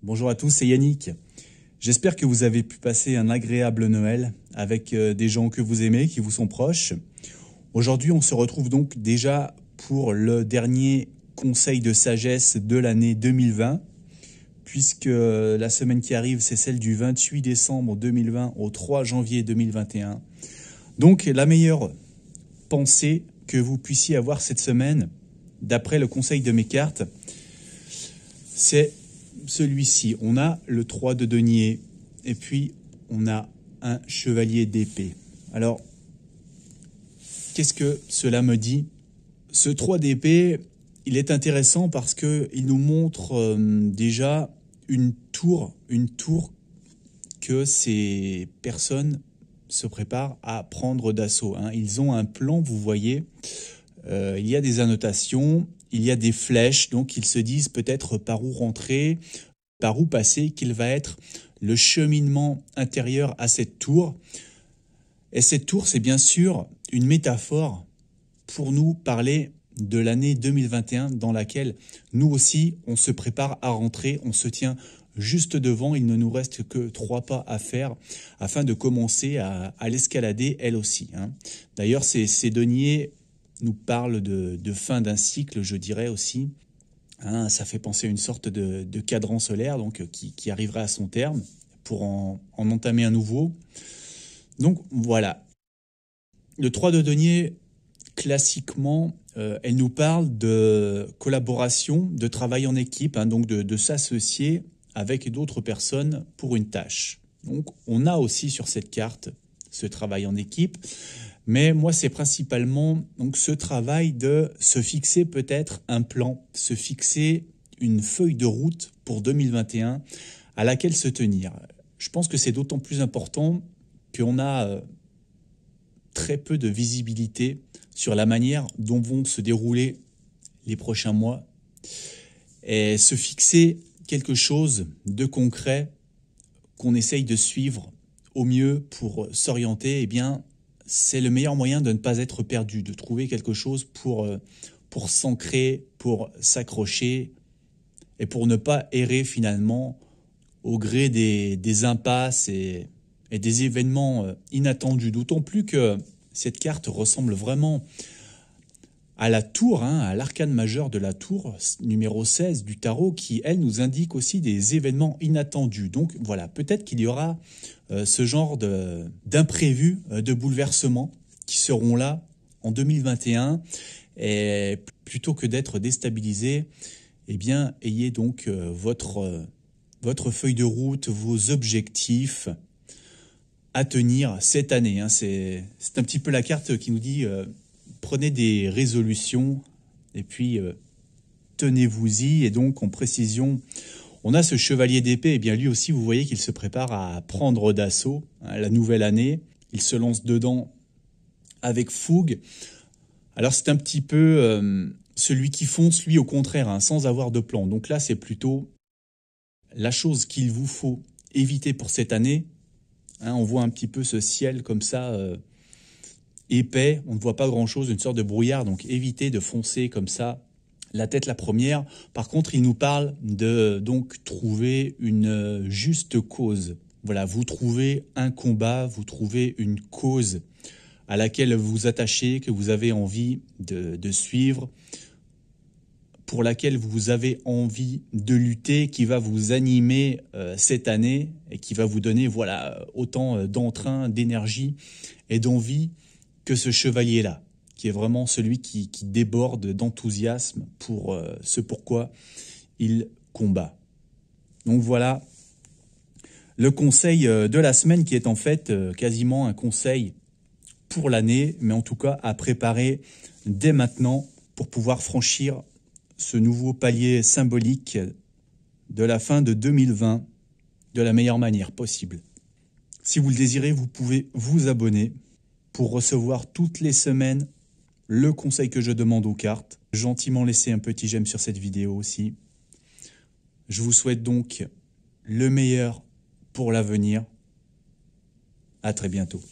Bonjour à tous, c'est Yannick. J'espère que vous avez pu passer un agréable Noël avec des gens que vous aimez, qui vous sont proches. Aujourd'hui, on se retrouve donc déjà pour le dernier conseil de sagesse de l'année 2020, puisque la semaine qui arrive, c'est celle du 28 décembre 2020 au 3 janvier 2021. Donc, la meilleure pensée que vous puissiez avoir cette semaine, d'après le conseil de mes cartes, c'est celui-ci. On a le 3 de denier et puis on a un chevalier d'épée. Alors, qu'est-ce que cela me dit? Ce 3 d'épée, il est intéressant parce qu'il nous montre déjà une tour que ces personnes se préparent à prendre d'assaut. Ils ont un plan, vous voyez, il y a des annotations, il y a des flèches, donc ils se disent peut-être par où rentrer, par où passer, quel va être le cheminement intérieur à cette tour. Et cette tour, c'est bien sûr une métaphore pour nous parler de l'année 2021 dans laquelle nous aussi, on se prépare à rentrer, on se tient juste devant, il ne nous reste que 3 pas à faire afin de commencer à l'escalader elle aussi. D'ailleurs, ces deniers nous parlent de fin d'un cycle, je dirais aussi. Ça fait penser à une sorte de cadran solaire donc, qui arrivera à son terme pour en entamer un nouveau. Donc voilà. Le 3 de denier, classiquement, elle nous parle de collaboration, de travail en équipe, donc de s'associer avec d'autres personnes pour une tâche. Donc on a aussi sur cette carte ce travail en équipe, mais moi c'est principalement donc ce travail de se fixer peut-être un plan, se fixer une feuille de route pour 2021 à laquelle se tenir. Je pense que c'est d'autant plus important qu'on a très peu de visibilité sur la manière dont vont se dérouler les prochains mois et se fixer quelque chose de concret qu'on essaye de suivre au mieux pour s'orienter, eh bien, c'est le meilleur moyen de ne pas être perdu, de trouver quelque chose pour s'ancrer, pour s'accrocher et pour ne pas errer finalement au gré des impasses et des événements inattendus. D'autant plus que cette carte ressemble vraiment à la tour, à l'arcane majeur de la tour, numéro 16 du tarot, qui, elle, nous indique aussi des événements inattendus. Donc voilà, peut-être qu'il y aura ce genre d'imprévus, de bouleversements qui seront là en 2021. Et plutôt que d'être déstabilisé, eh bien, ayez donc votre feuille de route, vos objectifs à tenir cette année. C'est un petit peu la carte qui nous dit prenez des résolutions et puis tenez-vous-y. Et donc, en précision, on a ce chevalier d'épée. Et bien lui aussi, vous voyez qu'il se prépare à prendre d'assaut la nouvelle année. Il se lance dedans avec fougue. Alors, c'est un petit peu celui qui fonce, lui, au contraire, sans avoir de plan. Donc là, c'est plutôt la chose qu'il vous faut éviter pour cette année. On voit un petit peu ce ciel comme ça, épais, on ne voit pas grand-chose, une sorte de brouillard, donc évitez de foncer comme ça, la tête la première. Par contre, il nous parle de donc trouver une juste cause. Voilà, vous trouvez un combat, vous trouvez une cause à laquelle vous vous attachez, que vous avez envie de suivre, pour laquelle vous avez envie de lutter, qui va vous animer cette année et qui va vous donner voilà, autant d'entrain, d'énergie et d'envie que ce chevalier-là, qui est vraiment celui qui déborde d'enthousiasme pour ce pourquoi il combat. Donc voilà le conseil de la semaine qui est en fait quasiment un conseil pour l'année, mais en tout cas à préparer dès maintenant pour pouvoir franchir ce nouveau palier symbolique de la fin de 2020 de la meilleure manière possible. Si vous le désirez, vous pouvez vous abonner pour recevoir toutes les semaines le conseil que je demande aux cartes. Gentiment laisser un petit j'aime sur cette vidéo aussi. Je vous souhaite donc le meilleur pour l'avenir. À très bientôt.